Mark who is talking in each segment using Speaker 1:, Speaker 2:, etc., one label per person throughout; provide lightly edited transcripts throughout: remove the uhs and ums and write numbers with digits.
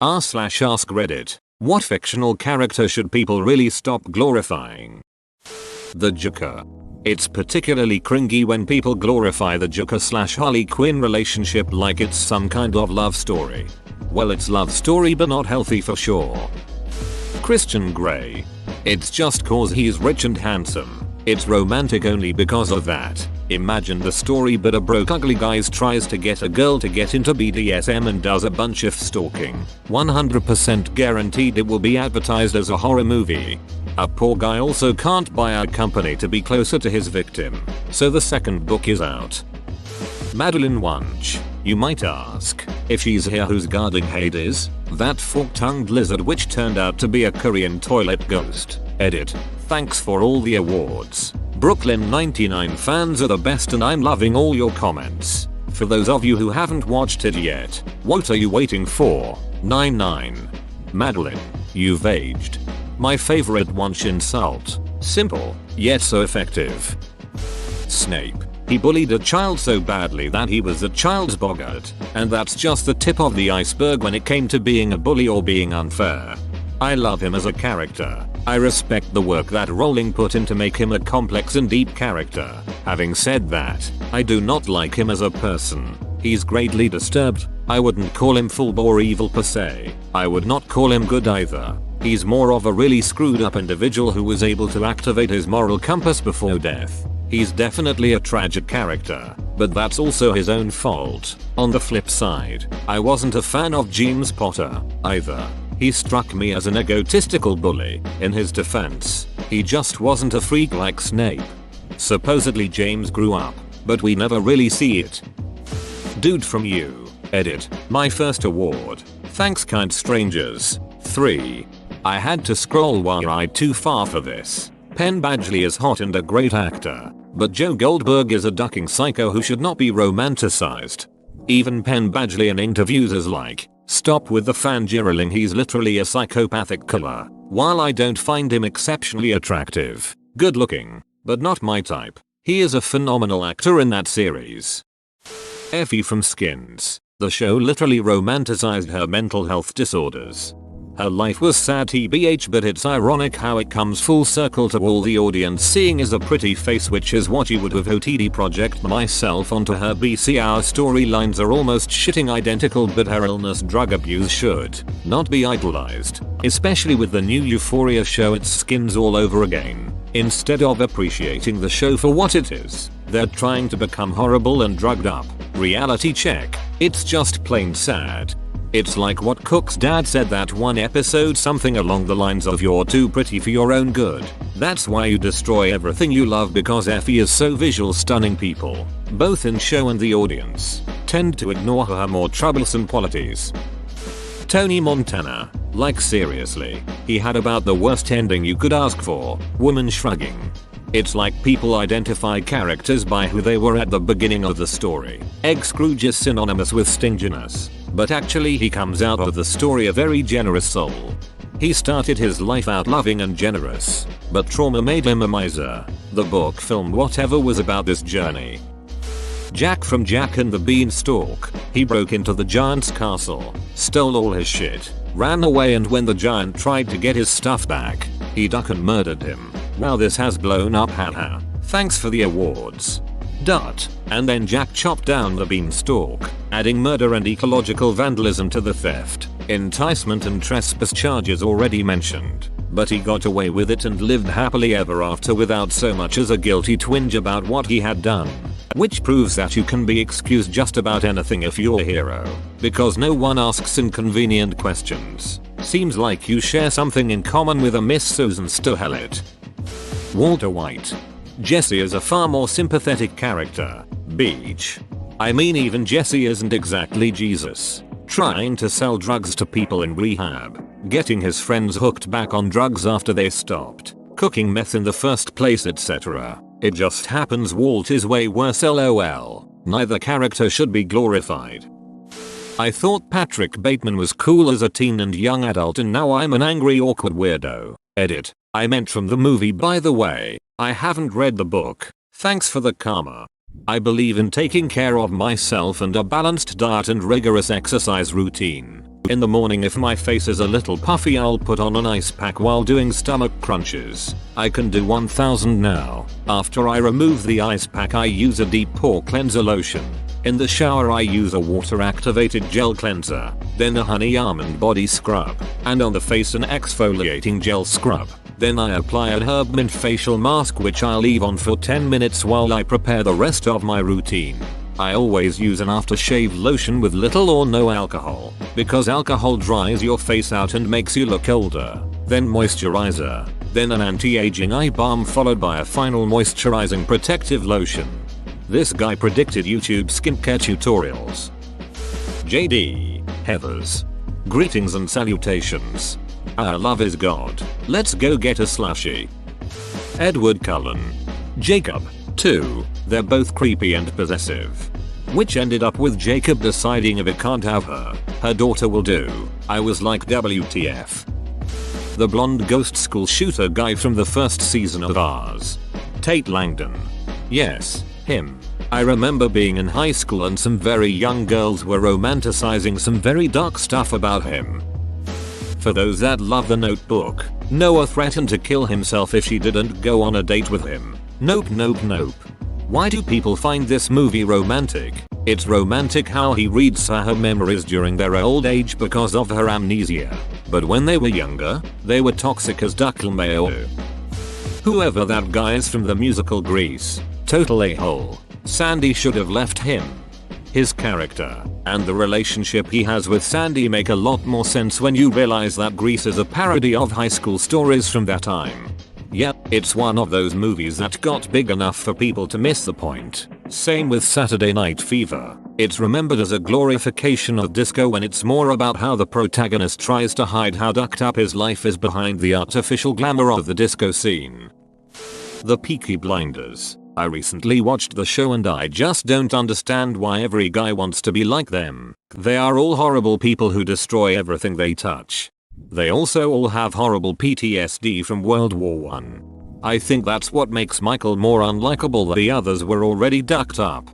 Speaker 1: r/ask Reddit. What fictional character should people really stop glorifying? The Joker. It's particularly cringy when people glorify the Joker/Harley Quinn relationship like it's some kind of love story. Well, it's love story but not healthy for sure. Christian Grey. It's just cause he's rich and handsome. It's romantic only because of that. Imagine the story but a broke ugly guy tries to get a girl to get into BDSM and does a bunch of stalking. 100% guaranteed it will be advertised as a horror movie. A poor guy also can't buy a company to be closer to his victim, so the second book is out. Madeline Wunsch. You might ask, if she's here who's guarding Hades? That fork-tongued lizard which turned out to be a Korean toilet ghost. Edit. Thanks for all the awards. Brooklyn 99 fans are the best and I'm loving all your comments. For those of you who haven't watched it yet, what are you waiting for? 99. Madeline, you've aged. My favorite Wunsch insult. Simple, yet so effective. Snape. He bullied a child so badly that he was a child's boggart, and that's just the tip of the iceberg when it came to being a bully or being unfair. I love him as a character. I respect the work that Rowling put in to make him a complex and deep character. Having said that, I do not like him as a person. He's greatly disturbed. I wouldn't call him full-bore evil per se. I would not call him good either. He's more of a really screwed up individual who was able to activate his moral compass before death. He's definitely a tragic character, but that's also his own fault. On the flip side, I wasn't a fan of James Potter either. He struck me as an egotistical bully. In his defense, he just wasn't a freak like Snape. Supposedly James grew up, but we never really see it. Dude from you. Edit. My first award. Thanks kind strangers. 3. I had to scroll while I too far for this. Penn Badgley is hot and a great actor, but Joe Goldberg is a ducking psycho who should not be romanticized. Even Penn Badgley in interviews is like, stop with the fangirling, he's literally a psychopathic killer. While I don't find him exceptionally attractive, good looking, but not my type, he is a phenomenal actor in that series. Effie from Skins. The show literally romanticized her mental health disorders. Her life was sad tbh, but it's ironic how it comes full circle to all the audience seeing is a pretty face, which is what you would have OTD project myself onto her BC. Our storylines are almost shitting identical, but her illness drug abuse should not be idolized, especially with the new Euphoria show. It's Skins all over again. Instead of appreciating the show for what it is, they're trying to become horrible and drugged up. Reality check. It's just plain sad. It's like what Cook's dad said that one episode, something along the lines of you're too pretty for your own good. That's why you destroy everything you love, because Effie is so visual stunning. People, both in show and the audience, tend to ignore her more troublesome qualities. Tony Montana. Like seriously, he had about the worst ending you could ask for. Woman shrugging. It's like people identify characters by who they were at the beginning of the story. Egg Scrooge is synonymous with stinginess, but actually he comes out of the story a very generous soul. He started his life out loving and generous, but trauma made him a miser. The book, film, whatever was about this journey. Jack from Jack and the Beanstalk. He broke into the giant's castle, stole all his shit, ran away, and when the giant tried to get his stuff back, he duck and murdered him. Wow, this has blown up, haha. Thanks for the awards. And then Jack chopped down the beanstalk, adding murder and ecological vandalism to the theft, enticement and trespass charges already mentioned. But he got away with it and lived happily ever after without so much as a guilty twinge about what he had done. Which proves that you can be excused just about anything if you're a hero, because no one asks inconvenient questions. Seems like you share something in common with a Miss Susan Stohelit. Walter White. Jesse is a far more sympathetic character. Beach. I mean, even Jesse isn't exactly Jesus. Trying to sell drugs to people in rehab, getting his friends hooked back on drugs after they stopped, cooking meth in the first place, etc. It just happens Walt is way worse, lol. Neither character should be glorified. I thought Patrick Bateman was cool as a teen and young adult, and now I'm an angry awkward weirdo. Edit. I meant from the movie, by the way. I haven't read the book. Thanks for the karma. I believe in taking care of myself and a balanced diet and rigorous exercise routine. In the morning if my face is a little puffy I'll put on an ice pack while doing stomach crunches. I can do 1000 now. After I remove the ice pack I use a deep pore cleanser lotion. In the shower I use a water activated gel cleanser, then a honey almond body scrub, and on the face an exfoliating gel scrub. Then I apply a herb mint facial mask which I'll leave on for 10 minutes while I prepare the rest of my routine. I always use an aftershave lotion with little or no alcohol, because alcohol dries your face out and makes you look older. Then moisturizer, then an anti-aging eye balm followed by a final moisturizing protective lotion. This guy predicted YouTube skincare tutorials. JD, Heathers. Greetings and salutations. Our love is God. Let's go get a slushy. Edward Cullen. Jacob. 2. They're both creepy and possessive. Which ended up with Jacob deciding if it can't have her, her daughter will do. I was like WTF. The blonde ghost school shooter guy from the first season of Ours. Tate Langdon. Yes, him. I remember being in high school and some very young girls were romanticizing some very dark stuff about him. For those that love The Notebook, Noah threatened to kill himself if she didn't go on a date with him. Nope. Why do people find this movie romantic? It's romantic how he reads her memories during their old age because of her amnesia. But when they were younger, they were toxic as Mayo. Whoever that guy is from the musical Grease, total a-hole. Sandy should have left him. His character and the relationship he has with Sandy make a lot more sense when you realize that Grease is a parody of high school stories from that time. Yep, it's one of those movies that got big enough for people to miss the point. Same with Saturday Night Fever. It's remembered as a glorification of disco when it's more about how the protagonist tries to hide how ducked up his life is behind the artificial glamour of the disco scene. The Peaky Blinders. I recently watched the show and I just don't understand why every guy wants to be like them. They are all horrible people who destroy everything they touch. They also all have horrible PTSD from World War I. I think that's what makes Michael more unlikable. The others were already ducked up.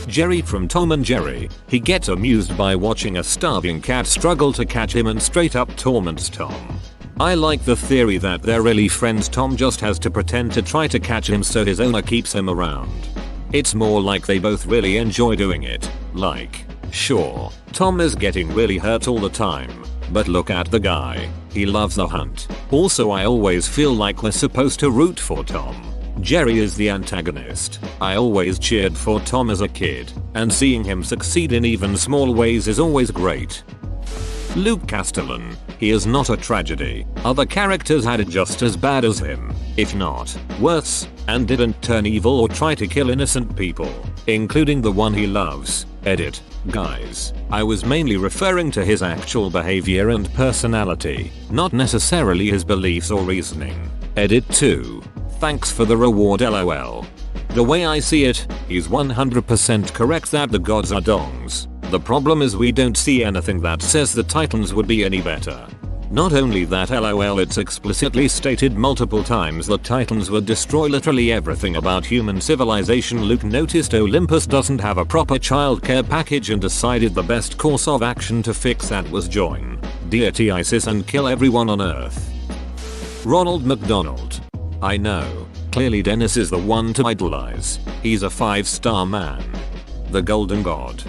Speaker 1: Jerry from Tom and Jerry. He gets amused by watching a starving cat struggle to catch him and straight up torments Tom. I like the theory that they're really friends. Tom just has to pretend to try to catch him so his owner keeps him around. It's more like they both really enjoy doing it. Like, sure, Tom is getting really hurt all the time. But look at the guy. He loves the hunt. Also I always feel like we're supposed to root for Tom. Jerry is the antagonist. I always cheered for Tom as a kid, and seeing him succeed in even small ways is always great. Luke Castellan. He is not a tragedy. Other characters had it just as bad as him, if not worse, and didn't turn evil or try to kill innocent people, including the one he loves. Edit. Guys, I was mainly referring to his actual behavior and personality, not necessarily his beliefs or reasoning. Edit 2. Thanks for the reward lol. The way I see it, he's 100% correct that the gods are dongs. The problem is we don't see anything that says the Titans would be any better. Not only that lol, it's explicitly stated multiple times that Titans would destroy literally everything about human civilization. Luke noticed Olympus doesn't have a proper childcare package and decided the best course of action to fix that was join deity ISIS and kill everyone on Earth. Ronald McDonald. I know, clearly Dennis is the one to idolize. He's a 5-star man. The Golden God.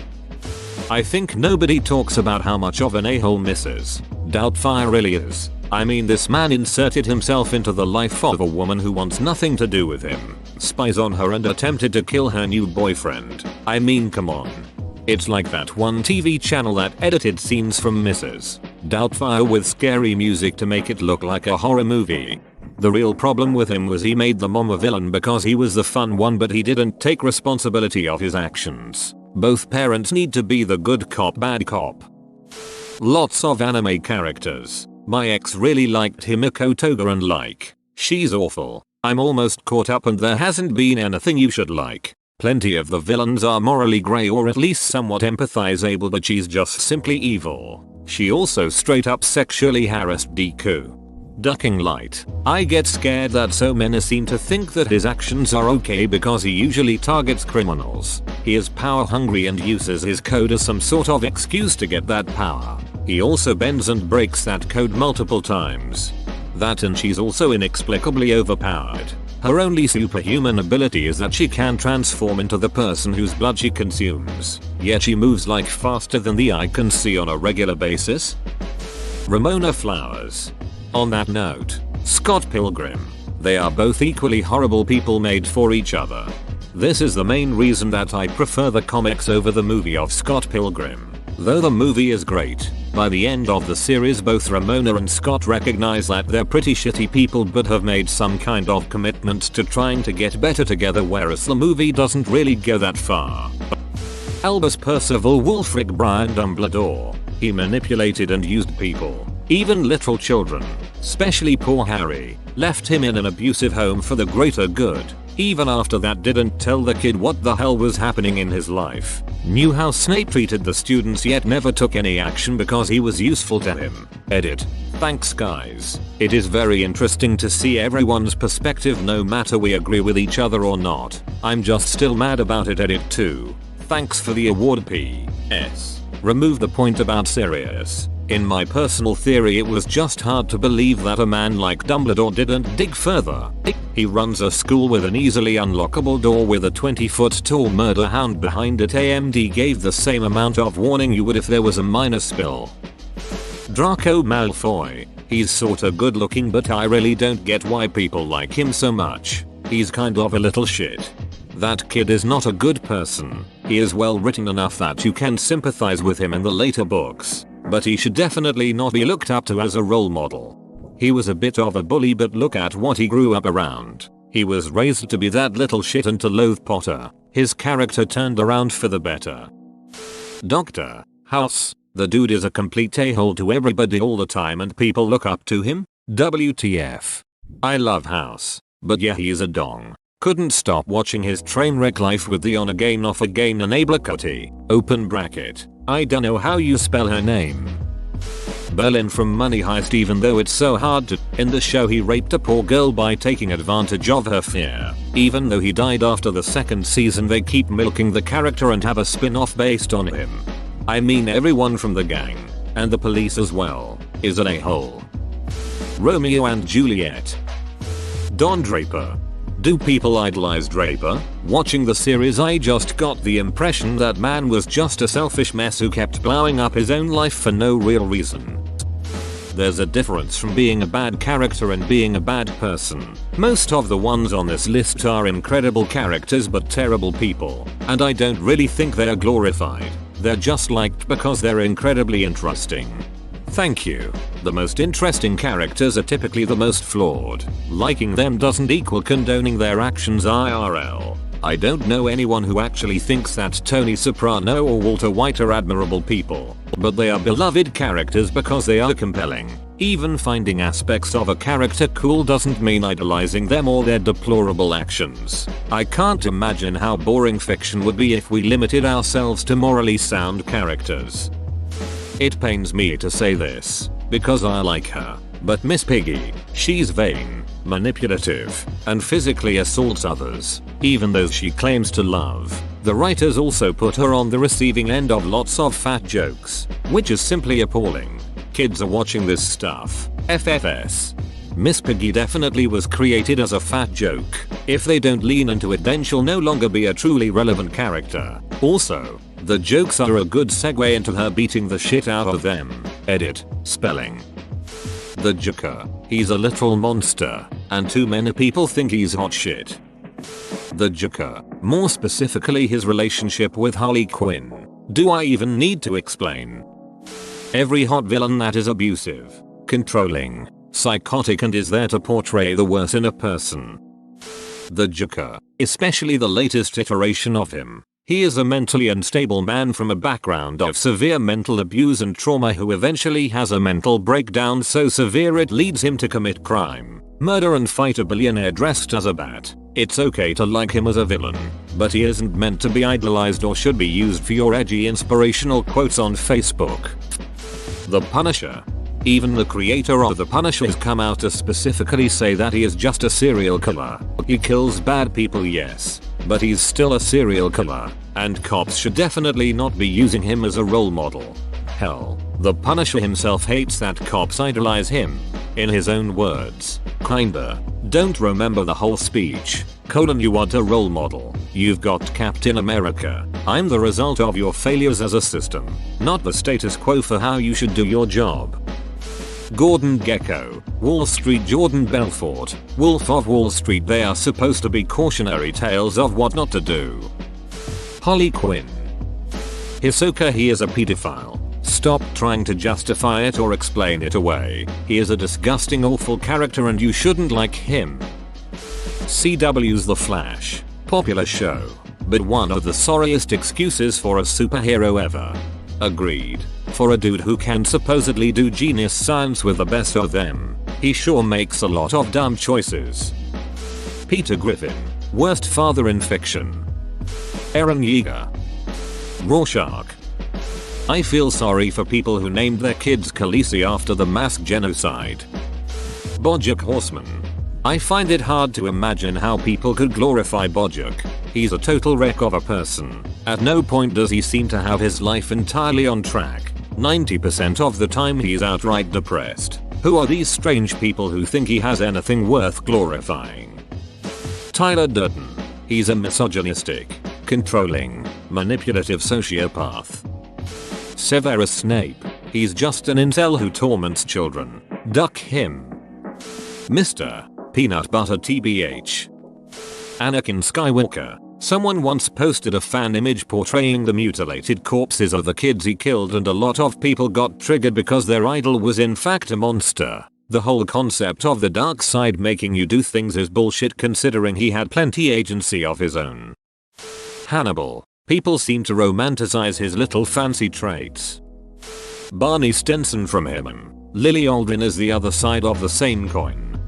Speaker 1: I think nobody talks about how much of an a-hole Mrs. Doubtfire really is. I mean, this man inserted himself into the life of a woman who wants nothing to do with him, spies on her and attempted to kill her new boyfriend. I mean, come on. It's like that one TV channel that edited scenes from Mrs. Doubtfire with scary music to make it look like a horror movie. The real problem with him was he made the mom a villain because he was the fun one, but he didn't take responsibility of his actions. Both parents need to be the good cop bad cop. Lots of anime characters. My ex really liked Himiko Toga and like, she's awful. I'm almost caught up and there hasn't been anything you should like. Plenty of the villains are morally grey or at least somewhat empathizable, but she's just simply evil. She also straight up sexually harassed Deku. Ducking Light. I get scared that so many seem to think that his actions are okay because he usually targets criminals. He is power hungry and uses his code as some sort of excuse to get that power. He also bends and breaks that code multiple times. That, and she's also inexplicably overpowered. Her only superhuman ability is that she can transform into the person whose blood she consumes, yet she moves like faster than the eye can see on a regular basis. Ramona Flowers. On that note, Scott Pilgrim. They are both equally horrible people made for each other. This is the main reason that I prefer the comics over the movie of Scott Pilgrim. Though the movie is great, by the end of the series both Ramona and Scott recognize that they're pretty shitty people but have made some kind of commitment to trying to get better together, whereas the movie doesn't really go that far. Albus Percival Wulfric Brian Dumbledore. He manipulated and used people, even literal children, especially poor Harry, left him in an abusive home for the greater good. Even after that didn't tell the kid what the hell was happening in his life. Knew how Snape treated the students yet never took any action because he was useful to him. Edit. Thanks guys. It is very interesting to see everyone's perspective no matter we agree with each other or not. I'm just still mad about it. Edit 2. Thanks for the award. P.S. Remove the point about Sirius. In my personal theory, it was just hard to believe that a man like Dumbledore didn't dig further. He runs a school with an easily unlockable door with a 20-foot tall murder hound behind it. AMD gave the same amount of warning you would if there was a minor spill. Draco Malfoy. He's sorta good looking, but I really don't get why people like him so much. He's kind of a little shit. That kid is not a good person. He is well written enough that you can sympathize with him in the later books, but he should definitely not be looked up to as a role model. He was a bit of a bully, but look at what he grew up around. He was raised to be that little shit and to loathe Potter. His character turned around for the better. Dr. House. The dude is a complete a-hole to everybody all the time and people look up to him. WTF. I love House, but yeah, he's a dong. Couldn't stop watching his train wreck life with the on again off again enabler Cutty. Open bracket. I don't know how you spell her name. Berlin from Money Heist. Even though it's so hard to, in the show he raped a poor girl by taking advantage of her fear. Even though he died after the second season, they keep milking the character and have a spin-off based on him. I mean, everyone from the gang, and the police as well, is an a-hole. Romeo and Juliet. Don Draper. Do people idolize Draper? Watching the series, I just got the impression that man was just a selfish mess who kept blowing up his own life for no real reason. There's a difference from being a bad character and being a bad person. Most of the ones on this list are incredible characters but terrible people, and I don't really think they're glorified. They're just liked because they're incredibly interesting. Thank you. The most interesting characters are typically the most flawed. Liking them doesn't equal condoning their actions IRL. I don't know anyone who actually thinks that Tony Soprano or Walter White are admirable people, but they are beloved characters because they are compelling. Even finding aspects of a character cool doesn't mean idolizing them or their deplorable actions. I can't imagine how boring fiction would be if we limited ourselves to morally sound characters. It pains me to say this, because I like her, but Miss Piggy, she's vain, manipulative, and physically assaults others, even those she claims to love. The writers also put her on the receiving end of lots of fat jokes, which is simply appalling. Kids are watching this stuff. FFS. Miss Piggy definitely was created as a fat joke. If they don't lean into it, then she'll no longer be a truly relevant character. Also, the jokes are a good segue into her beating the shit out of them. Edit. Spelling. The Joker. He's a literal monster, and too many people think he's hot shit. The Joker. More specifically his relationship with Harley Quinn. Do I even need to explain? Every hot villain that is abusive, controlling, psychotic, and is there to portray the worst in a person. The Joker. Especially the latest iteration of him. He is a mentally unstable man from a background of severe mental abuse and trauma who eventually has a mental breakdown so severe it leads him to commit crime, murder, and fight a billionaire dressed as a bat. It's okay to like him as a villain, but he isn't meant to be idolized or should be used for your edgy inspirational quotes on Facebook. The Punisher. Even the creator of The Punisher has come out to specifically say that he is just a serial killer. He kills bad people, yes, but he's still a serial killer, and cops should definitely not be using him as a role model. Hell, The Punisher himself hates that cops idolize him. In his own words, kinda. Don't remember the whole speech. You want a role model. You've got Captain America. I'm the result of your failures as a system, not the status quo for how you should do your job. Gordon Gekko, Wall Street. Jordan Belfort, Wolf of Wall Street. They are supposed to be cautionary tales of what not to do. Harley Quinn. Hisoka, he is a pedophile. Stop trying to justify it or explain it away. He is a disgusting, awful character and you shouldn't like him. CW's The Flash. Popular show, but one of the sorriest excuses for a superhero ever. Agreed. For a dude who can supposedly do genius science with the best of them, he sure makes a lot of dumb choices. Peter Griffin. Worst father in fiction. Eren Yeager. Rorschach. I feel sorry for people who named their kids Khaleesi after the mass genocide. BoJack Horseman. I find it hard to imagine how people could glorify BoJack. He's a total wreck of a person. At no point does he seem to have his life entirely on track. 90% of the time he's outright depressed. Who are these strange people who think he has anything worth glorifying? Tyler Durden. He's a misogynistic, controlling, manipulative sociopath. Severus Snape. He's just an incel who torments children. Duck him. Mr. Peanut Butter TBH. Anakin Skywalker. Someone once posted a fan image portraying the mutilated corpses of the kids he killed and a lot of people got triggered because their idol was in fact a monster. The whole concept of the dark side making you do things is bullshit considering he had plenty agency of his own. Hannibal. People seem to romanticize his little fancy traits. Barney Stinson from him. Lily Alden is the other side of the same coin.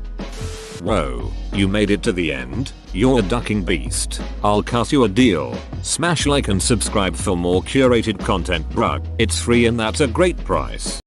Speaker 1: Whoa, you made it to the end? You're a ducking beast. I'll cut you a deal. Smash like and subscribe for more curated content, bruh. It's free and that's a great price.